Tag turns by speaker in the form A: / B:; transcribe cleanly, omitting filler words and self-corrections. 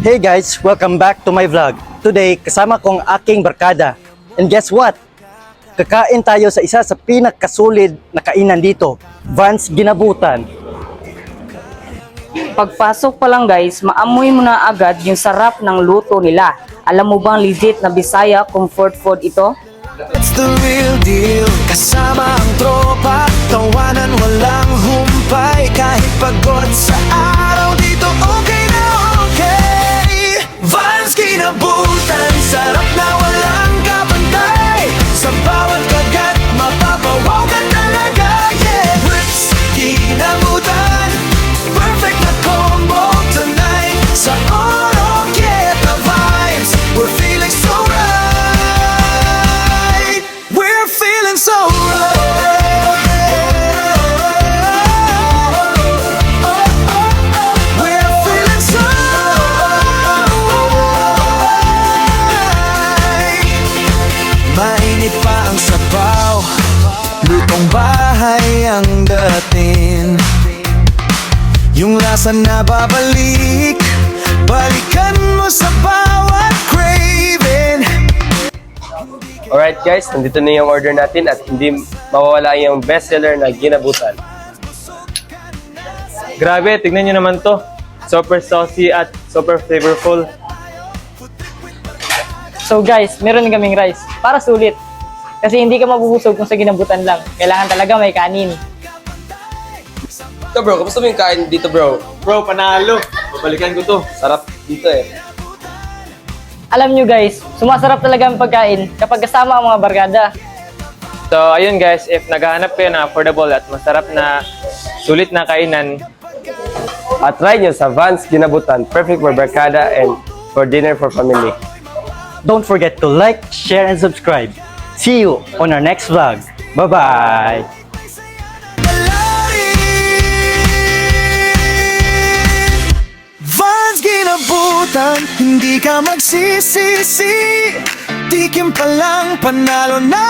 A: Hey guys, welcome back to my vlog. Today, kasama kong aking barkada. And guess what? Kakain tayo sa isa sa pinakasolid na kainan dito, Vans Ginabutan.
B: Pagpasok pa lang guys, maamoy mo na agad yung sarap ng luto nila. Alam mo bang legit na Bisaya comfort food ito?
C: It's the real deal. Kasama ang tropa, tawanan walang humpay. Kahit pagod sa araw dito, okay na okay. Vans Ginabutan, sarap na walang kapantay. Sa bawat kagat, mapapawaw ka talaga, yeah. Vans Ginabutan, perfect na combo tonight. Sa Oro, get the vibes. We're feeling so right. We're feeling so right. We're feeling so right. Mainit pa ang sabaw, lutong bahay ang dating. Yung lasa na babalik, balikan mo sa bawat craving.
D: Alright guys, nandito na yung order natin at hindi mawawala yung bestseller na ginabutan. Grabe, tignan nyo naman to. Super saucy at super flavorful.
B: So guys, meron kaming rice para sulit. Kasi hindi ka mabubusog kung sa ginabutan lang. Kailangan talaga may kanin.
D: Ito bro, kamusta mo yung kain dito bro?
E: Bro, panalo. Babalikan ko to.
D: Sarap dito eh.
B: Alam nyo guys, sumasarap talaga ang pagkain kapag kasama ang mga barkada.
D: So ayun guys, if naghahanap kayo ng affordable at masarap na sulit na kainan, at try nyo sa Vans Ginabutan. Perfect for barkada and for dinner for family.
A: Don't forget to like, share, and subscribe. See you on our next vlog. Bye-bye!
C: Vans Ginabutan, hindi ka magsisisi. Tikim pa lang, panalo na.